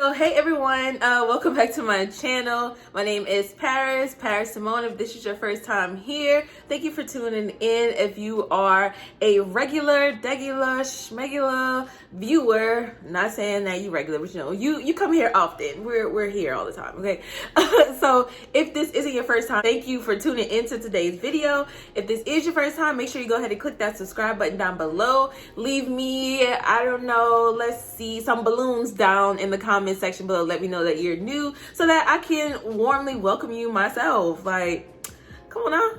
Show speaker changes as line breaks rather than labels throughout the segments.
So hey everyone, welcome back to my channel. My name is Paris Simone. If this is your first time here, thank you for tuning in. If you are a regular, schmegular viewer, not saying that you regular, but you come here often. We're here all the time, okay? So if this isn't your first time, thank you for tuning into today's video. If this is your first time, make sure you go ahead and click that subscribe button down below. Leave me, I don't know, let's see, some balloons down in the comments section below. Let me know that you're new so that I can warmly welcome you myself. Like, come on now.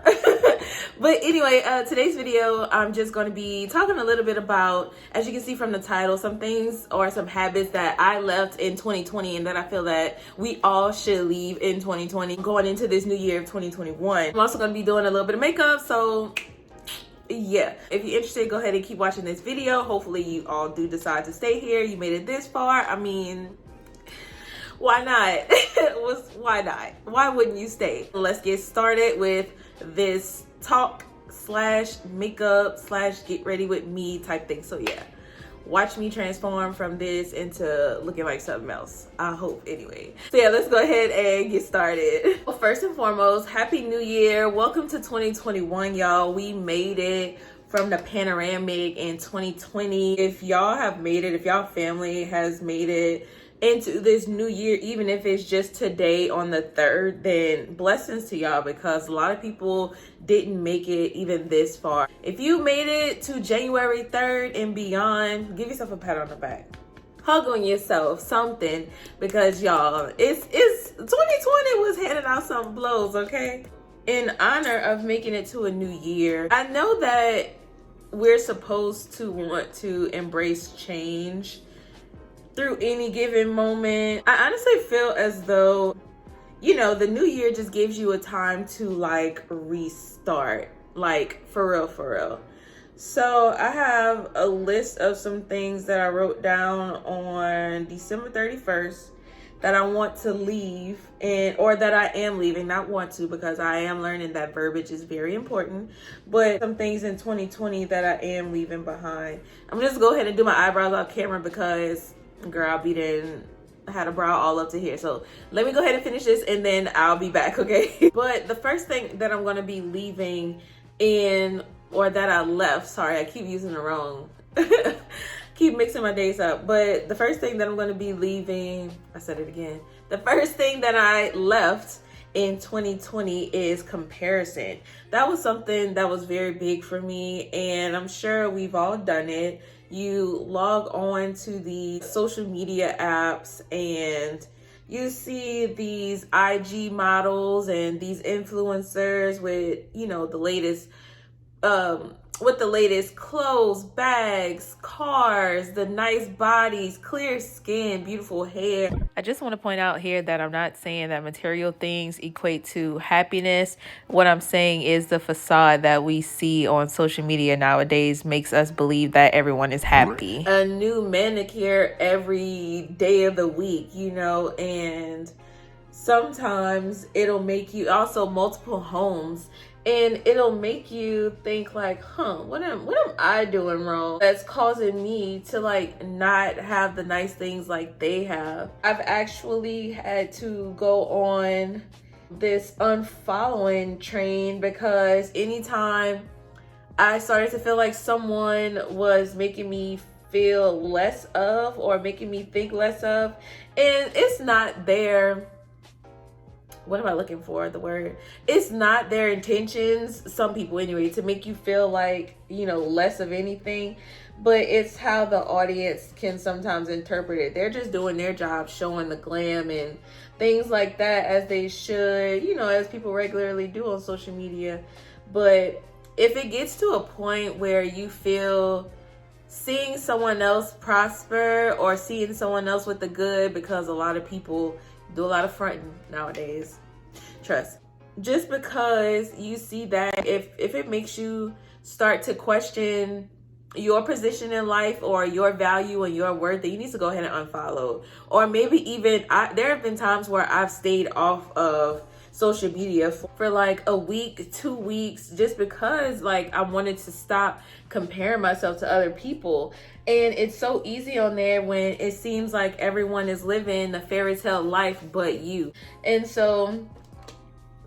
But anyway, today's video, I'm just going to be talking a little bit about, as you can see from the title, some things or some habits that I left in 2020 and that I feel that we all should leave in 2020 going into this new year of 2021. I'm also going to be doing a little bit of makeup, so yeah, if you're interested, go ahead and keep watching this video. Hopefully you all do decide to stay here. You made it this far. I mean, why not? Why not? Why wouldn't you stay? Let's get started with this talk slash makeup slash get ready with me type thing. So yeah, watch me transform from this into looking like something else, I hope, anyway. So yeah, let's go ahead and get started. Well, first and foremost, Happy New Year. Welcome to 2021, y'all. We made it from the panoramic in 2020. If y'all have made it, if y'all family has made it into this new year, even if it's just today on the 3rd, then blessings to y'all, because a lot of people didn't make it even this far. If you made it to January 3rd and beyond, give yourself a pat on the back. Hug on yourself, something, because y'all, it's 2020 was handing out some blows, okay? In honor of making it to a new year, I know that we're supposed to want to embrace change through any given moment. I honestly feel as though, the new year just gives you a time to like restart, like for real. So I have a list of some things that I wrote down on December 31st that I want to leave, or that I am leaving, not want to, because I am learning that verbiage is very important, but some things in 2020 that I am leaving behind. I'm just go ahead and do my eyebrows off camera because girl, I had a brow all up to here. So let me go ahead and finish this and then I'll be back, okay? But the first thing that I'm gonna be leaving or that I left, sorry, I keep using the wrong, keep mixing my days up. But the first thing that I'm gonna be leaving, I said it again. The first thing that I left in 2020 is comparison. That was something that was very big for me, and I'm sure we've all done it. You log on to the social media apps and you see these IG models and these influencers with, the latest, with the latest clothes, bags, cars, the nice bodies, clear skin, beautiful hair. I just want to point out here that I'm not saying that material things equate to happiness. What I'm saying is the facade that we see on social media nowadays makes us believe that everyone is happy. A new manicure every day of the week, and sometimes it'll make you also multiple homes. And it'll make you think like, what am I doing wrong that's causing me to like not have the nice things like they have? I've actually had to go on this unfollowing train because anytime I started to feel like someone was making me feel less of or making me think less of, and it's not their, what am I looking for? The word. It's not their intentions, some people anyway, to make you feel like, less of anything, but it's how the audience can sometimes interpret it. They're just doing their job, showing the glam and things like that, as they should, as people regularly do on social media. But if it gets to a point where you feel seeing someone else prosper or seeing someone else with the good, because a lot of people do a lot of fronting nowadays, trust. Just because you see that, if it makes you start to question your position in life or your value and your worth, then you need to go ahead and unfollow. Or maybe even, there have been times where I've stayed off of social media for like a week, 2 weeks, just because like I wanted to stop comparing myself to other people. And it's so easy on there when it seems like everyone is living a fairy tale life but you. And so,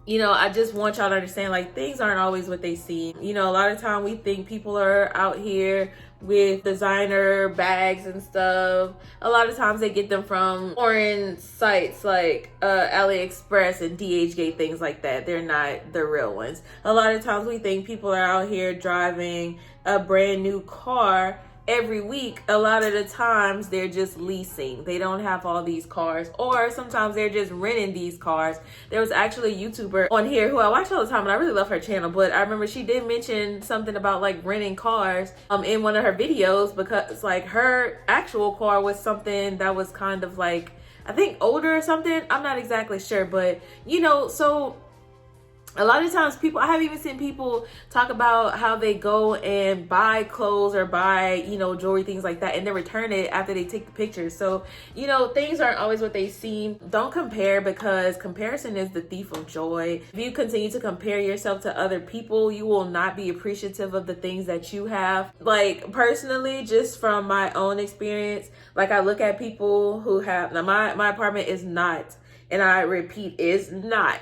you know, I just want y'all to understand, like, things aren't always what they seem. You know, a lot of time we think people are out here with designer bags and stuff. A lot of times they get them from foreign sites like AliExpress and DHgate, things like that. They're not the real ones. A lot of times we think people are out here driving a brand new car every week. A lot of the times they're just leasing. They don't have all these cars, or sometimes they're just renting these cars. There was actually a YouTuber on here who I watch all the time, and I really love her channel, but I remember she did mention something about like renting cars in one of her videos, because like her actual car was something that was kind of like, I think older or something. I'm not exactly sure, but you know, so a lot of times people, I have even seen people talk about how they go and buy clothes or buy, you know, jewelry, things like that, and then return it after they take the pictures. So, you know, things aren't always what they seem. Don't compare, because comparison is the thief of joy. If you continue to compare yourself to other people, you will not be appreciative of the things that you have. Like, personally, just from my own experience, like I look at people who have, now my apartment is not, and I repeat, is not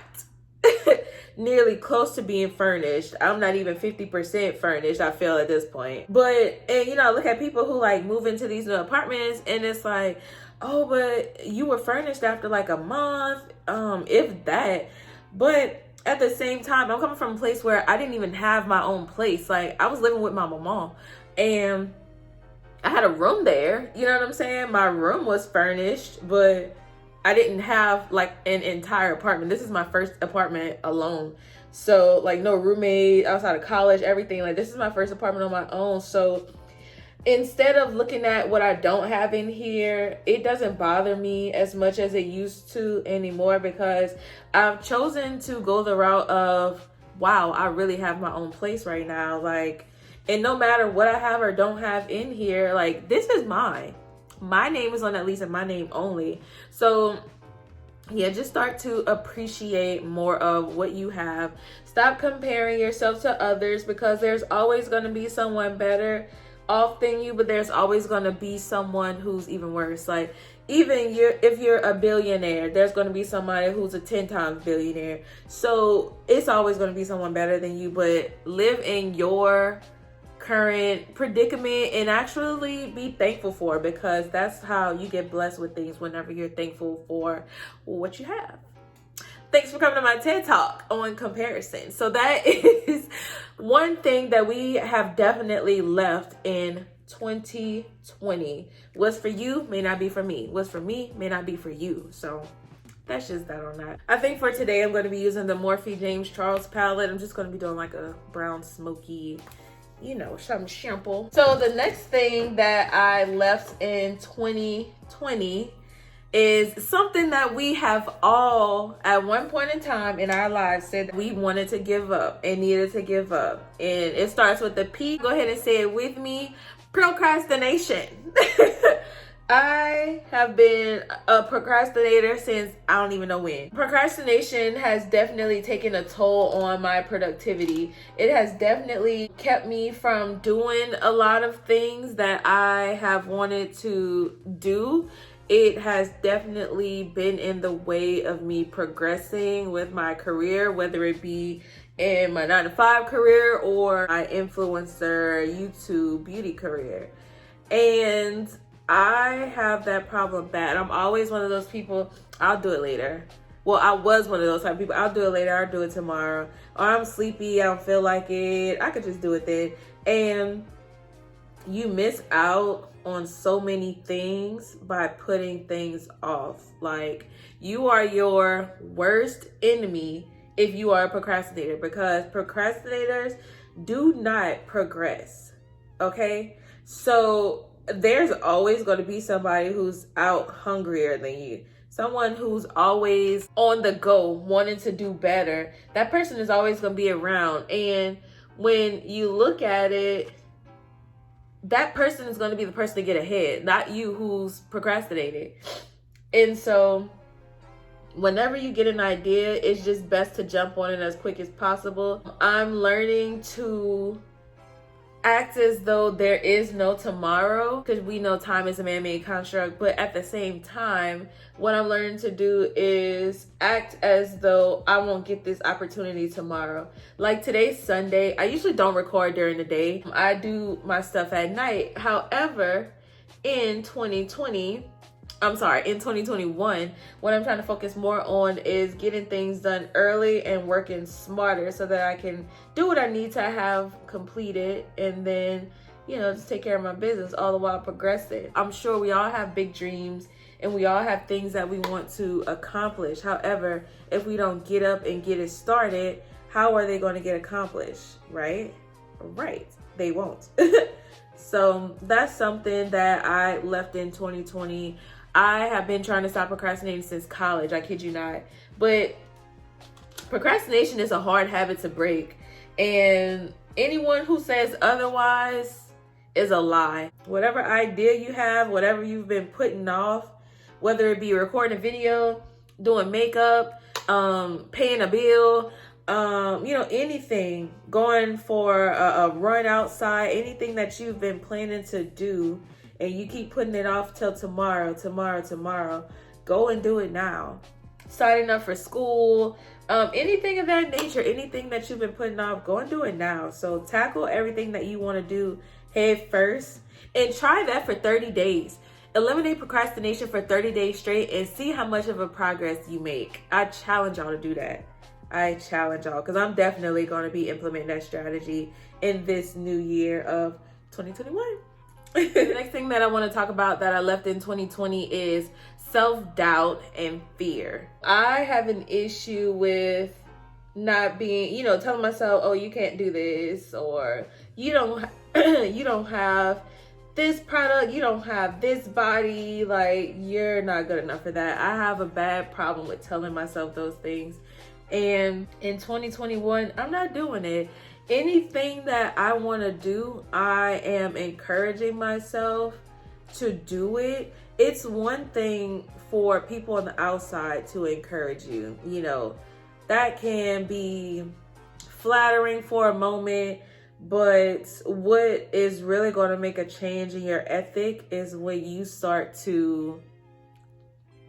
nearly close to being furnished. I'm not even 50% furnished, I feel, at this point. But, and you know, I look at people who like move into these new apartments, and it's like, oh, but you were furnished after like a month, if that. But at the same time, I'm coming from a place where I didn't even have my own place. Like, I was living with my mama, and I had a room there, you know what I'm saying? My room was furnished, but I didn't have like an entire apartment. This is my first apartment alone. So like no roommate, outside of college, everything. Like, this is my first apartment on my own. So instead of looking at what I don't have in here, it doesn't bother me as much as it used to anymore, because I've chosen to go the route of, wow, I really have my own place right now. Like, and no matter what I have or don't have in here, like, this is mine. My name is on that lease, and my name only. So yeah, just start to appreciate more of what you have. Stop comparing yourself to others, because there's always going to be someone better off than you, but there's always going to be someone who's even worse. Like, even if you're a billionaire, there's going to be somebody who's a 10 times billionaire. So it's always going to be someone better than you, but live in your current predicament and actually be thankful for, because that's how you get blessed with things, whenever you're thankful for what you have. Thanks for coming to my TED Talk on comparison. So that is one thing that we have definitely left in 2020. What's for you may not be for me. What's for me may not be for you. So that's just that on that. I think for today, I'm going to be using the Morphe James Charles palette. I'm just going to be doing like a brown smoky, you know, something simple. So the next thing that I left in 2020 is something that we have all at one point in time in our lives said that we wanted to give up and needed to give up. And it starts with the P. Go ahead and say it with me. Procrastination. I have been a procrastinator since I don't even know when. Procrastination has definitely taken a toll on my productivity. It has definitely kept me from doing a lot of things that I have wanted to do. It has definitely been in the way of me progressing with my career, whether it be in my 9-to-5 career or my influencer, YouTube, beauty career. And I have that problem bad. I'm always one of those people, I'll do it later. Well, I was one of those type of people. I'll do it later, I'll do it tomorrow. Or I'm sleepy, I don't feel like it, I could just do it then. And you miss out on so many things by putting things off. Like, you are your worst enemy if you are a procrastinator, because procrastinators do not progress. Okay? So there's always going to be somebody who's out hungrier than you. Someone who's always on the go, wanting to do better. That person is always going to be around. And when you look at it, that person is going to be the person to get ahead, not you who's procrastinated. And so whenever you get an idea, it's just best to jump on it as quick as possible. I'm learning to act as though there is no tomorrow, because we know time is a man-made construct, but at the same time, what I'm learning to do is act as though I won't get this opportunity tomorrow. Like today's Sunday, I usually don't record during the day. I do my stuff at night. However, in 2021, what I'm trying to focus more on is getting things done early and working smarter so that I can do what I need to have completed and then, just take care of my business all the while progressing. I'm sure we all have big dreams and we all have things that we want to accomplish. However, if we don't get up and get it started, how are they going to get accomplished, right? Right. They won't. So that's something that I left in 2020. I have been trying to stop procrastinating since college. I kid you not. But procrastination is a hard habit to break. And anyone who says otherwise is a lie. Whatever idea you have, whatever you've been putting off, whether it be recording a video, doing makeup, paying a bill, anything, going for a run outside, anything that you've been planning to do and you keep putting it off till tomorrow, go and do it now. Signing up for school, anything of that nature, anything that you've been putting off, go and do it now. So tackle everything that you want to do head first and try that for 30 days. Eliminate procrastination for 30 days straight and see how much of a progress you make. I challenge y'all to do that. I challenge y'all, because I'm definitely going to be implementing that strategy in this new year of 2021. The next thing that I want to talk about that I left in 2020 is self-doubt and fear. I have an issue with not being, telling myself, oh, you can't do this, or you don't have this product, you don't have this body, like you're not good enough for that. I have a bad problem with telling myself those things. And in 2021, I'm not doing it. Anything that I want to do, I am encouraging myself to do it. It's one thing for people on the outside to encourage you. That can be flattering for a moment, but what is really going to make a change in your ethic is when you start to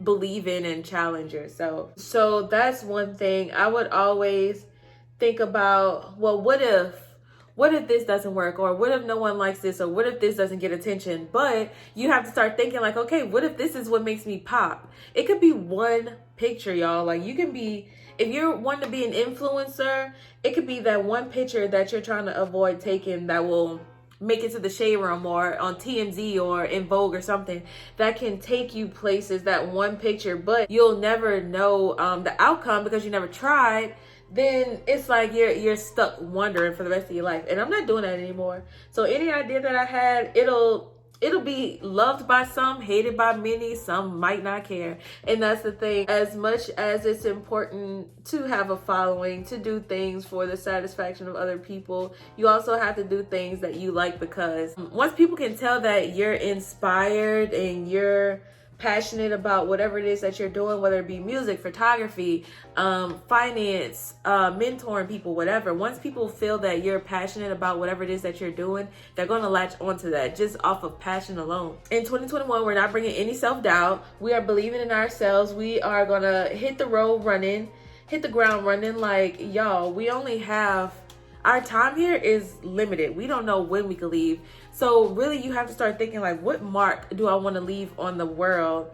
believe in and challenge yourself. So that's one thing. I would always think about, well, what if this doesn't work, or what if no one likes this, or what if this doesn't get attention? But you have to start thinking like, okay, what if this is what makes me pop? It could be one picture, y'all. Like you can be, if you're wanting to be an influencer, it could be that one picture that you're trying to avoid taking that will make it to the shade room or on TMZ or in Vogue or something that can take you places, that one picture, but you'll never know the outcome because you never tried. Then it's like you're stuck wondering for the rest of your life. And I'm not doing that anymore. So any idea that I had, it'll be loved by some, hated by many, some might not care. And that's the thing. As much as it's important to have a following, to do things for the satisfaction of other people, you also have to do things that you like, because once people can tell that you're inspired and you're passionate about whatever it is that you're doing, whether it be music, photography, finance, mentoring people, whatever. Once people feel that you're passionate about whatever it is that you're doing, they're going to latch onto that just off of passion alone. In 2021, we're not bringing any self-doubt. We are believing in ourselves. We are going to hit the ground running. Like, y'all, we only have, our time here is limited. We don't know when we can leave. So really you have to start thinking like, what mark do I want to leave on the world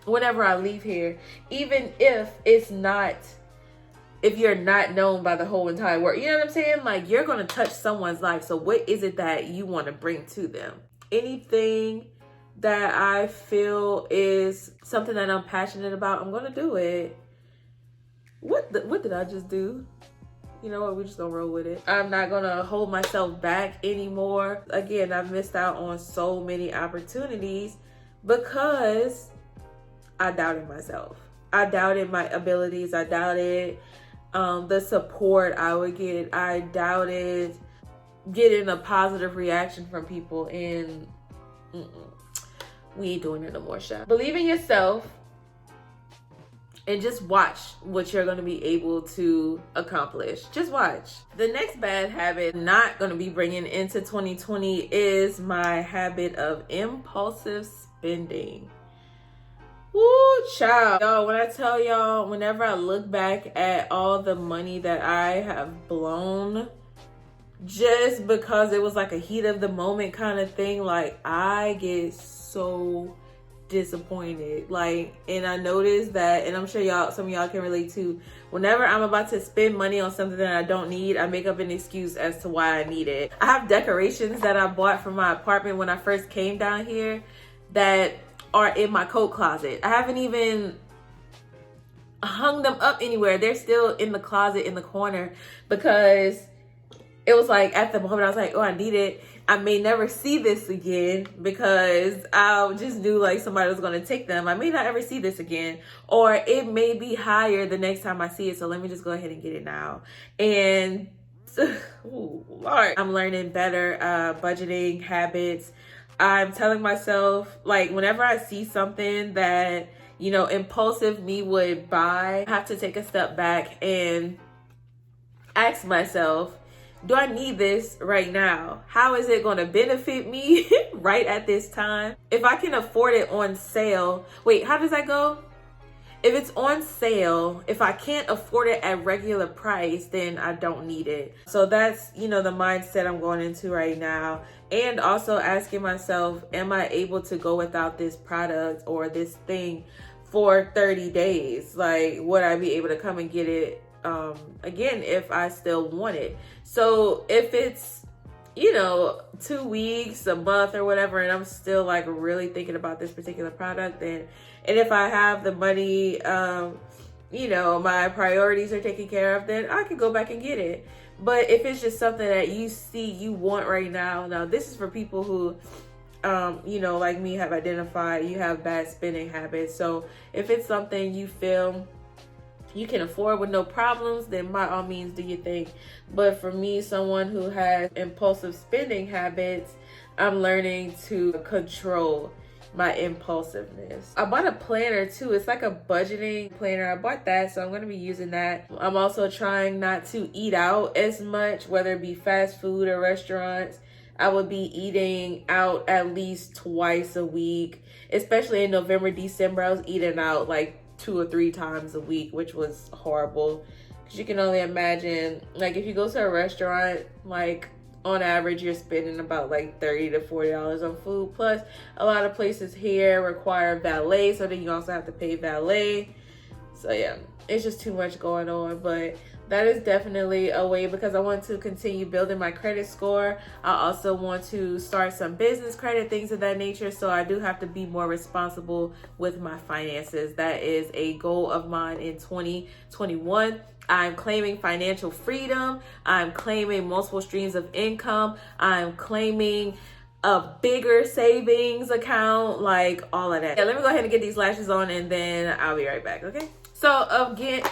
whenever I leave here? Even if you're not known by the whole entire world, you know what I'm saying? Like, you're going to touch someone's life. So what is it that you want to bring to them? Anything that I feel is something that I'm passionate about, I'm going to do it. What did I just do? You know what, we're just gonna roll with it. I'm not gonna hold myself back anymore. Again, I've missed out on so many opportunities because I doubted myself. I doubted my abilities. I doubted the support I would get. I doubted getting a positive reaction from people, and we ain't doing it no more, Chef. Believe in yourself. and just watch what you're going to be able to accomplish. Just watch. The next bad habit I'm not going to be bringing into 2020 is my habit of impulsive spending. Woo, child. Y'all, when I tell y'all, whenever I look back at all the money that I have blown just because it was like a heat of the moment kind of thing, like I get so disappointed. Like, and I noticed that, and I'm sure y'all, some of y'all can relate to, whenever I'm about to spend money on something that I don't need, I make up an excuse as to why I need it. I have decorations that I bought for my apartment when I first came down here that are in my coat closet. I haven't even hung them up anywhere. They're still in the closet in the corner because it was like, at the moment I was like, oh, I need it. I may never see this again because I just knew like somebody was going to take them. I may not ever see this again, or it may be higher the next time I see it. So let me just go ahead and get it now. And ooh, Lord, I'm learning better budgeting habits. I'm telling myself, like, whenever I see something that, you know, impulsive me would buy, I have to take a step back and ask myself, do I need this right now? How is it going to benefit me right at this time? If I can afford it on sale, wait, how does that go? If it's on sale, if I can't afford it at regular price, then I don't need it. So that's, you know, the mindset I'm going into right now. And also asking myself, am I able to go without this product or this thing for 30 days? Like, would I be able to come and get it again if I still want it? So if it's, you know, 2 weeks, a month or whatever, and I'm still like really thinking about this particular product, then, and if I have the money, you know, my priorities are taken care of, then I can go back and get it. But if it's just something that you see you want right now this is for people who, you know, like me, have identified you have bad spending habits. So if it's something you feel you can afford with no problems, then by all means do your thing. But for me, someone who has impulsive spending habits, I'm learning to control my impulsiveness. I bought a planner too. It's like a budgeting planner. I bought that, so I'm going to be using that. I'm also trying not to eat out as much, whether it be fast food or restaurants. I would be eating out at least twice a week, especially in November, December. I was eating out like 2 or 3 times a week, which was horrible. Because you can only imagine, like, if you go to a restaurant, like, on average, you're spending about like $30 to $40 on food. Plus, a lot of places here require valet, so then you also have to pay valet. So yeah, it's just too much going on. But that is definitely a way, because I want to continue building my credit score. I also want to start some business credit, things of that nature. So I do have to be more responsible with my finances. That is a goal of mine in 2021. I'm claiming financial freedom. I'm claiming multiple streams of income. I'm claiming a bigger savings account, like all of that. Yeah, let me go ahead and get these lashes on and then I'll be right back, okay? So again,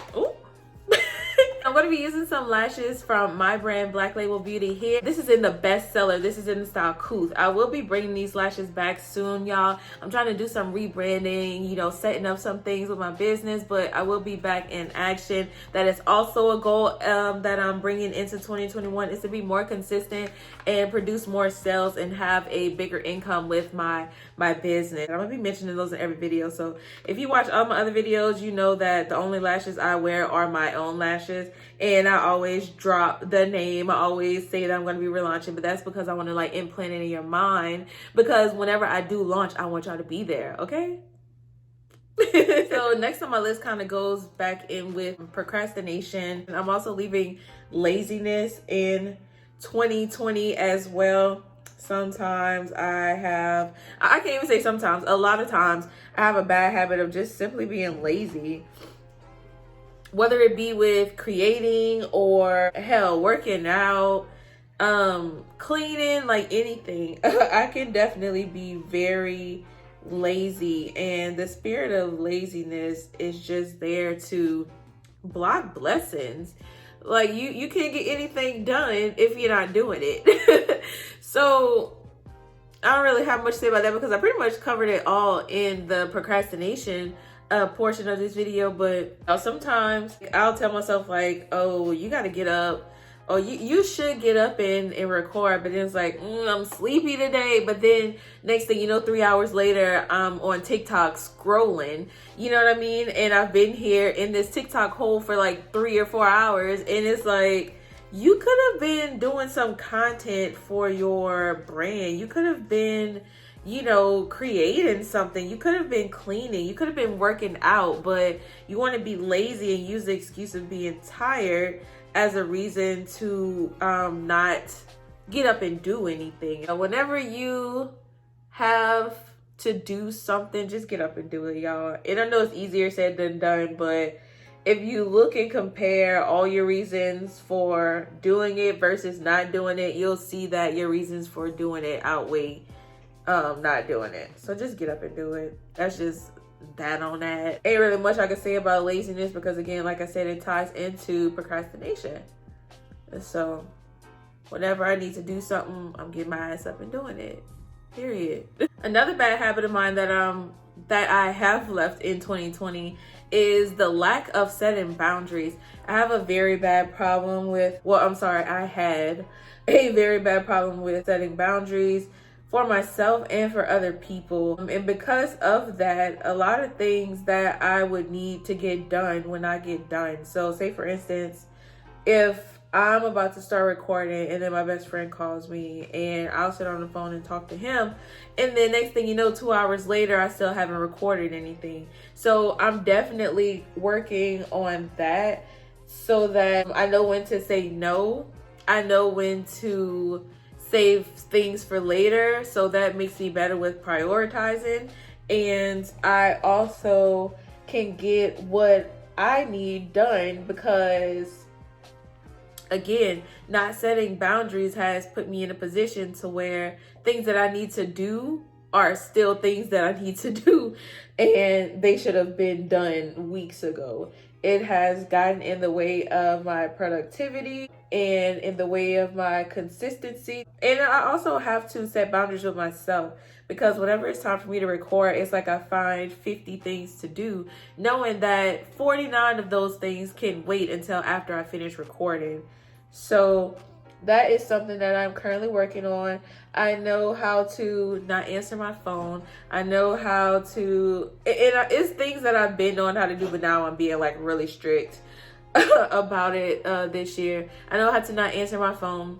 I'm going to be using some lashes from my brand, Black Label Beauty here. This is in the bestseller. This is in the style Couth. I will be bringing these lashes back soon, y'all. I'm trying to do some rebranding, you know, setting up some things with my business, but I will be back in action. That is also a goal that I'm bringing into 2021, is to be more consistent and produce more sales and have a bigger income with my business. I'm going to be mentioning those in every video. So if you watch all my other videos, you know that the only lashes I wear are my own lashes. And I always drop the name. I always say that I'm going to be relaunching, but that's because I want to like implant it in your mind, because whenever I do launch, I want y'all to be there, okay? So next on my list kind of goes back in with procrastination. I'm also leaving laziness in 2020 as well. Sometimes I can't even say sometimes, a lot of times I have a bad habit of just simply being lazy. Whether it be with creating or hell, working out, cleaning, like anything. I can definitely be very lazy, and the spirit of laziness is just there to block blessings. Like you can't get anything done if you're not doing it. So I don't really have much to say about that, because I pretty much covered it all in the procrastination portion of this video, but sometimes I'll tell myself like, oh, you got to get up. Oh, you should get up and record, but then it's like, I'm sleepy today. But then next thing you know, 3 hours later, I'm on TikTok scrolling. You know what I mean? And I've been here in this TikTok hole for like 3 or 4 hours. And it's like, you could have been doing some content for your brand. You could have been, you know, creating something. You could have been cleaning. You could have been working out, but you want to be lazy and use the excuse of being tired as a reason to not get up and do anything. Whenever you have to do something, just get up and do it, y'all. And I know it's easier said than done, but if you look and compare all your reasons for doing it versus not doing it, you'll see that your reasons for doing it outweigh not doing it. So just get up and do it. That's just that on that. Ain't really much I can say about laziness because, again, like I said, it ties into procrastination. And so whenever I need to do something, I'm getting my ass up and doing it, period. Another bad habit of mine that I have left in 2020 is the lack of setting boundaries. I have a very bad problem with, I had a very bad problem with setting boundaries for myself and for other people. And because of that, a lot of things that I would need to get done when I get done. So say for instance, if I'm about to start recording and then my best friend calls me and I'll sit on the phone and talk to him. And then next thing you know, 2 hours later, I still haven't recorded anything. So I'm definitely working on that so that I know when to say no. I know when to save things for later, so that makes me better with prioritizing. And I also can get what I need done because, again, not setting boundaries has put me in a position to where things that I need to do are still things that I need to do, and they should have been done weeks ago. It has gotten in the way of my productivity and in the way of my consistency. And I also have to set boundaries with myself because whenever it's time for me to record, it's like I find 50 things to do, knowing that 49 of those things can wait until after I finish recording. So that is something that I'm currently working on. I know how to not answer my phone. I know how to, and it's things that I've been knowing how to do, but now I'm being like really strict about it this year. I know how to not answer my phone.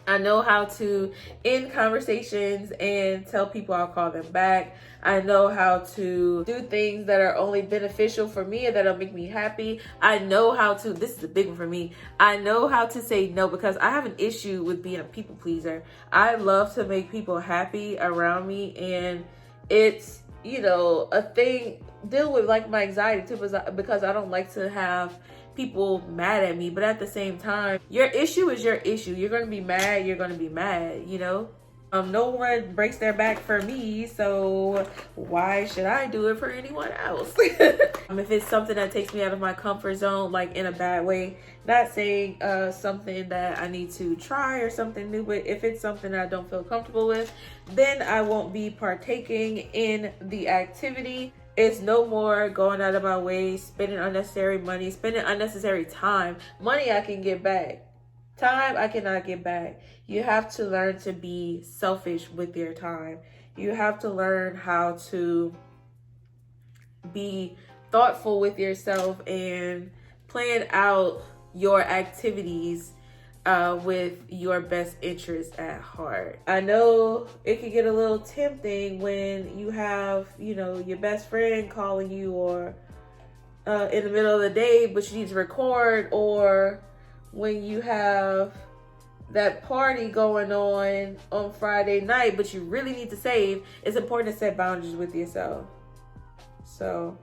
I know how to end conversations and tell people I'll call them back. I know how to do things that are only beneficial for me and that'll make me happy. I know how to, this is a big one for me, I know how to say no because I have an issue with being a people pleaser. I love to make people happy around me, and it's, you know, a thing, deal with like my anxiety too, because I don't like to have people mad at me. But at the same time, your issue is your issue. You're going to be mad, you're going to be mad, you know. No one breaks their back for me, so why should I do it for anyone else? If it's something that takes me out of my comfort zone, like in a bad way, not saying something that I need to try or something new, but if it's something I don't feel comfortable with, then I won't be partaking in the activity. It's no more going out of my way, spending unnecessary money, spending unnecessary time. Money I can get back. Time I cannot get back. You have to learn to be selfish with your time. You have to learn how to be thoughtful with yourself and plan out your activities with your best interest at heart. I know it can get a little tempting when you have, you know, your best friend calling you or in the middle of the day, but you need to record, or when you have that party going on Friday night, but you really need to save. It's important to set boundaries with yourself. So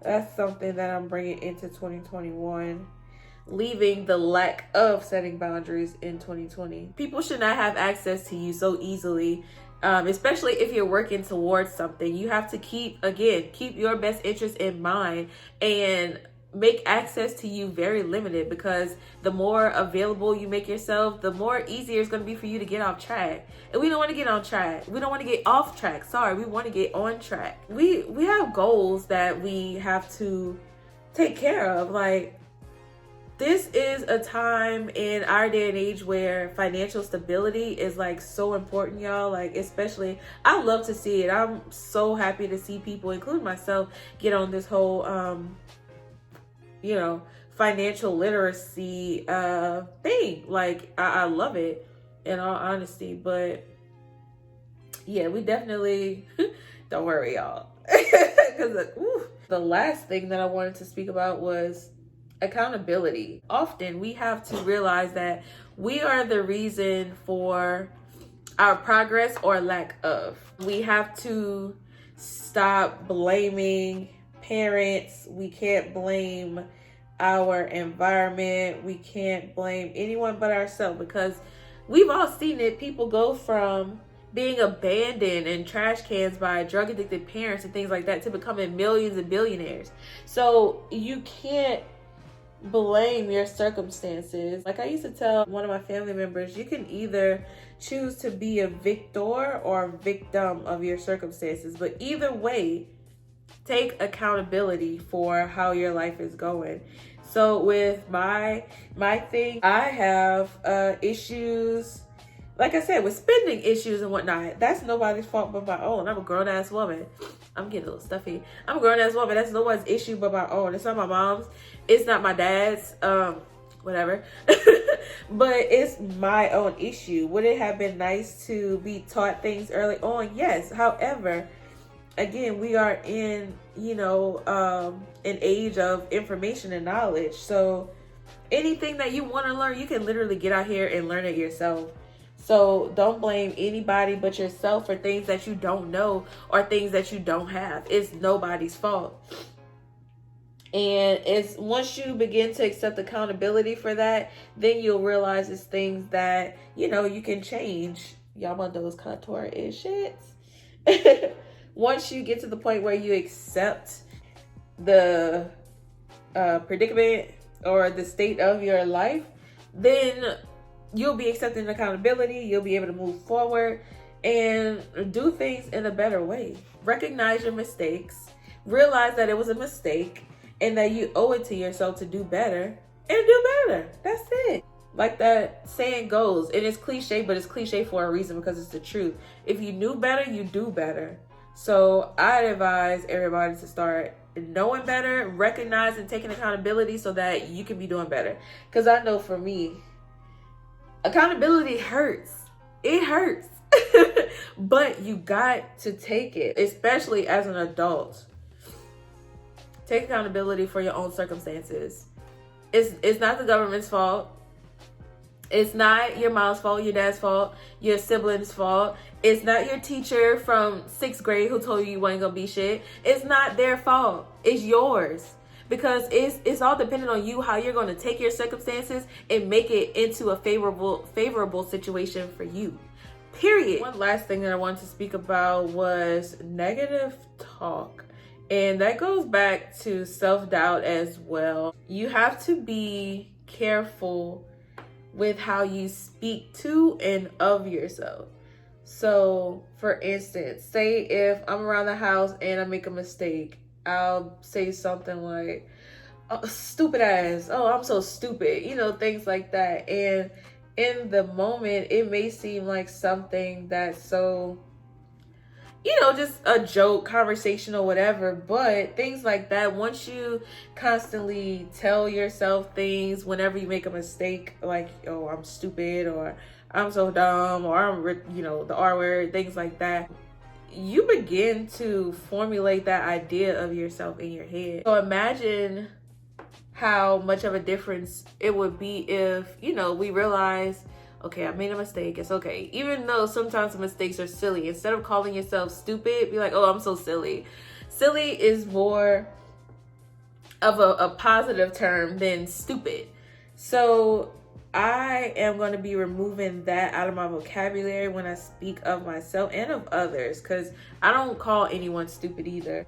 that's something that I'm bringing into 2021. Leaving the lack of setting boundaries in 2020. People should not have access to you so easily, especially if you're working towards something. You have to keep your best interest in mind and make access to you very limited, because the more available you make yourself, the more easier it's going to be for you to get off track. And we don't want to get on track. We don't want to get off track. Sorry, we want to get on track. We have goals that we have to take care of. Like, this is a time in our day and age where financial stability is like so important, y'all. Like, especially, I love to see it. I'm so happy to see people, including myself, get on this whole financial literacy thing. Like, I love it, in all honesty. But yeah, we definitely don't worry, y'all. Because the last thing that I wanted to speak about was accountability. Often we have to realize that we are the reason for our progress or lack of. We have to stop blaming parents. We can't blame our environment. We can't blame anyone but ourselves, because we've all seen it. People go from being abandoned in trash cans by drug addicted parents and things like that to becoming millions and billionaires. So you can't blame your circumstances. Like, I used to tell one of my family members, you can either choose to be a victor or a victim of your circumstances, but either way, take accountability for how your life is going. So with my thing, I have issues, like I said, with spending issues and whatnot. That's nobody's fault but my own. I'm a grown-ass woman. I'm getting a little stuffy. I'm a grown-ass woman. That's no one's issue but my own. It's not my mom's. It's not my dad's. Whatever. But it's my own issue. Would it have been nice to be taught things early on? Yes. However, again, we are in, an age of information and knowledge. So anything that you want to learn, you can literally get out here and learn it yourself. So don't blame anybody but yourself for things that you don't know or things that you don't have. It's nobody's fault. And it's once you begin to accept accountability for that, then you'll realize it's things that, you can change. Y'all want those contour-ish shits. Once you get to the point where you accept the predicament or the state of your life, then you'll be accepting accountability. You'll be able to move forward and do things in a better way. Recognize your mistakes. Realize that it was a mistake and that you owe it to yourself to do better and do better. That's it. Like that saying goes, and it's cliche, but it's cliche for a reason, because it's the truth. If you knew better, you do better. So I advise everybody to start knowing better, recognizing, taking accountability so that you can be doing better. Because I know for me, accountability hurts. It hurts. But you got to take it, especially as an adult. Take accountability for your own circumstances. It's not the government's fault. It's not your mom's fault, your dad's fault, your sibling's fault. It's not your teacher from 6th grade who told you ain't gonna be shit. It's not their fault. It's yours. Because it's all dependent on you, how you're going to take your circumstances and make it into a favorable situation for you. Period. One last thing that I wanted to speak about was negative talk. And that goes back to self-doubt as well. You have to be careful with how you speak to and of yourself. So, for instance, say if I'm around the house and I make a mistake, I'll say something like, oh, stupid ass. Oh, I'm so stupid. Things like that. And in the moment, it may seem like something that's so, just a joke, conversation or whatever. But things like that, once you constantly tell yourself things whenever you make a mistake, like, oh, I'm stupid, or I'm so dumb, or I'm, the R word, things like that, you begin to formulate that idea of yourself in your head. So imagine how much of a difference it would be if, we realize, okay, I made a mistake. It's okay. Even though sometimes the mistakes are silly, instead of calling yourself stupid, be like, oh, I'm so silly. Silly is more of a positive term than stupid. So I am going to be removing that out of my vocabulary when I speak of myself and of others, because I don't call anyone stupid either.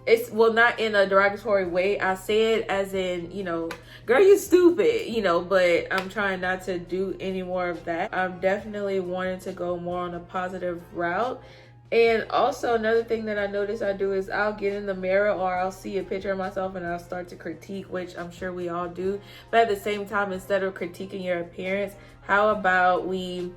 it's, well, not in a derogatory way. I say it as in, you know, girl, you stupid, you know, but I'm trying not to do any more of that. I'm definitely wanting to go more on a positive route. And also another thing that I notice I do is I'll get in the mirror or I'll see a picture of myself and I'll start to critique, which I'm sure we all do. But at the same time, instead of critiquing your appearance, how about we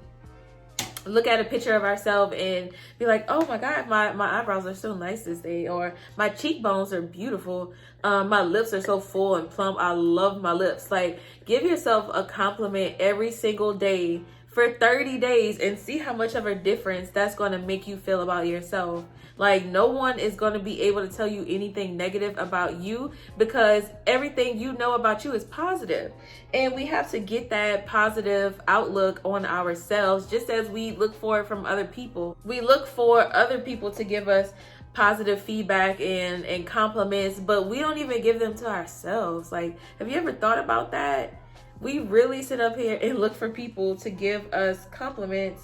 look at a picture of ourselves and be like, oh my God, my eyebrows are so nice this day, or my cheekbones are beautiful, my lips are so full and plump, I love my lips. Like, give yourself a compliment every single day for 30 days and see how much of a difference that's going to make you feel about yourself. Like, no one is going to be able to tell you anything negative about you, because everything you know about you is positive. And we have to get that positive outlook on ourselves, just as we look for it from other people. We look for other people to give us positive feedback and compliments, but we don't even give them to ourselves. Like, have you ever thought about that? We really sit up here and look for people to give us compliments.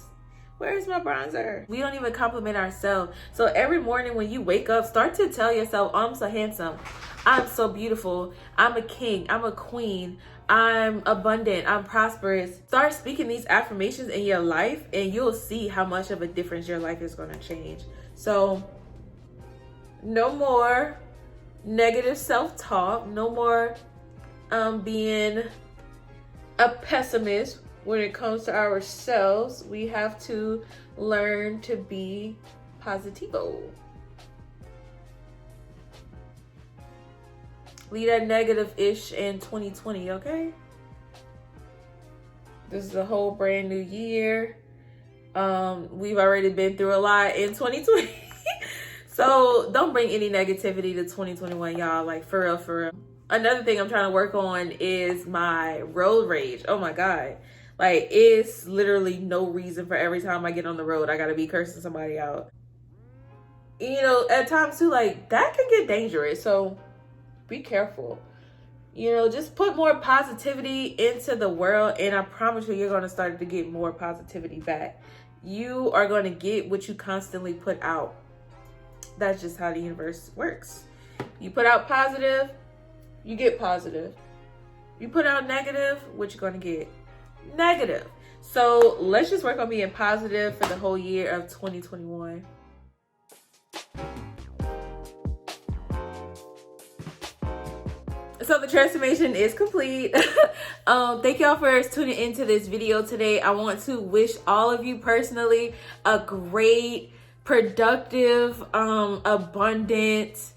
Where's my bronzer? We don't even compliment ourselves. So every morning when you wake up, start to tell yourself, oh, I'm so handsome, I'm so beautiful, I'm a king, I'm a queen, I'm abundant, I'm prosperous. Start speaking these affirmations in your life and you'll see how much of a difference your life is going to change. So no more negative self-talk, no more being a pessimist when it comes to ourselves. We have to learn to be positivo. Leave that negative-ish in 2020, okay? This is a whole brand new year. We've already been through a lot in 2020. So don't bring any negativity to 2021, y'all. Like, for real, for real. Another thing I'm trying to work on is my road rage. Oh my God. Like, it's literally no reason for every time I get on the road, I gotta be cursing somebody out. You know, at times too, like, that can get dangerous. So be careful. You know, just put more positivity into the world, and I promise you, you're going to start to get more positivity back. You are going to get what you constantly put out. That's just how the universe works. You put out positive, you get positive. You put out negative, what you're going to get? Negative. So let's just work on being positive for the whole year of 2021. So the transformation is complete. Thank y'all for tuning into this video today. I want to wish all of you personally a great, productive, abundant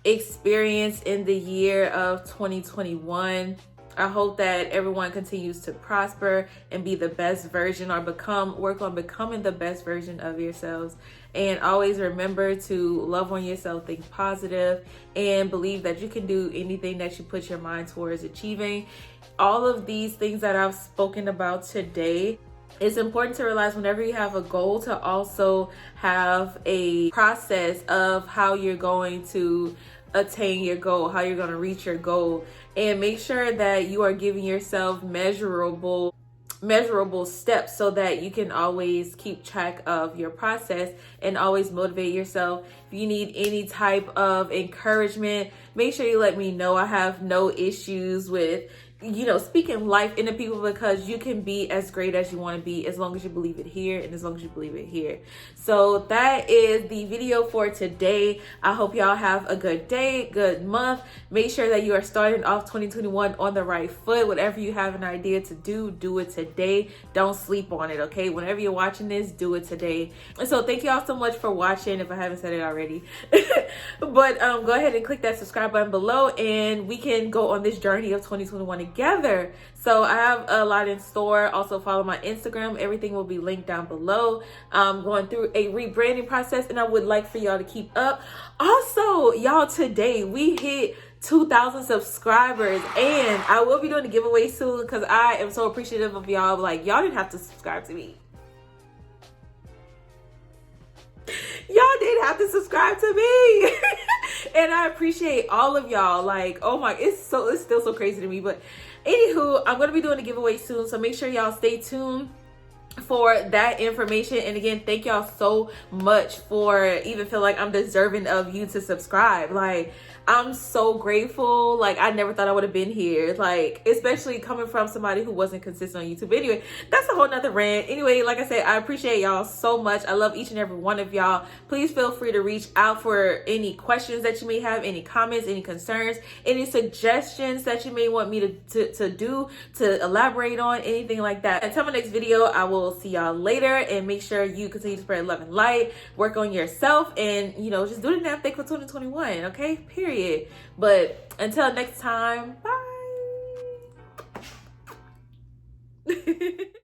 experience in the year of 2021. I hope that everyone continues to prosper and be the best version, or work on becoming the best version of yourselves. And always remember to love on yourself, think positive, and believe that you can do anything that you put your mind towards achieving. All of these things that I've spoken about today, it's important to realize whenever you have a goal to also have a process of how you're going to attain your goal, how you're going to reach your goal, and make sure that you are giving yourself measurable steps so that you can always keep track of your process and always motivate yourself. If you need any type of encouragement, make sure you let me know. I have no issues with, you know, speaking life into people, because you can be as great as you want to be as long as you believe it here and as long as you believe it here. So that is the video for today. I hope y'all have a good day, good month. Make sure that you are starting off 2021 on the right foot. Whatever you have an idea to do it today. Don't sleep on it, okay? Whenever you're watching this, do it today. And so thank y'all so much for watching, if I haven't said it already. But go ahead and click that subscribe button below, and we can go on this journey of 2021 together. So I have a lot in store. Also follow my Instagram. Everything will be linked down below. I'm going through a rebranding process, and I would like for y'all to keep up. Also, y'all, today we hit 2,000 subscribers, and I will be doing a giveaway soon, because I am so appreciative of y'all. Like, y'all didn't have to subscribe to me. Y'all didn't have to subscribe to me. And I appreciate all of y'all. Like, oh my, it's still so crazy to me. But anywho, I'm going to be doing a giveaway soon, so make sure y'all stay tuned. for that information. And again, thank y'all so much for even feel like I'm deserving of you to subscribe. Like, I'm so grateful. Like, I never thought I would have been here, like, especially coming from somebody who wasn't consistent on YouTube. But anyway, that's a whole nother rant. Anyway, like I said, I appreciate y'all so much. I love each and every one of y'all. Please feel free to reach out for any questions that you may have, any comments, any concerns, any suggestions that you may want me to do, to elaborate on, anything like that. Until my next video, I will see y'all later, and make sure you continue to spread love and light, work on yourself, and, you know, just do the damn thing for 2021, okay? Period. But until next time, bye.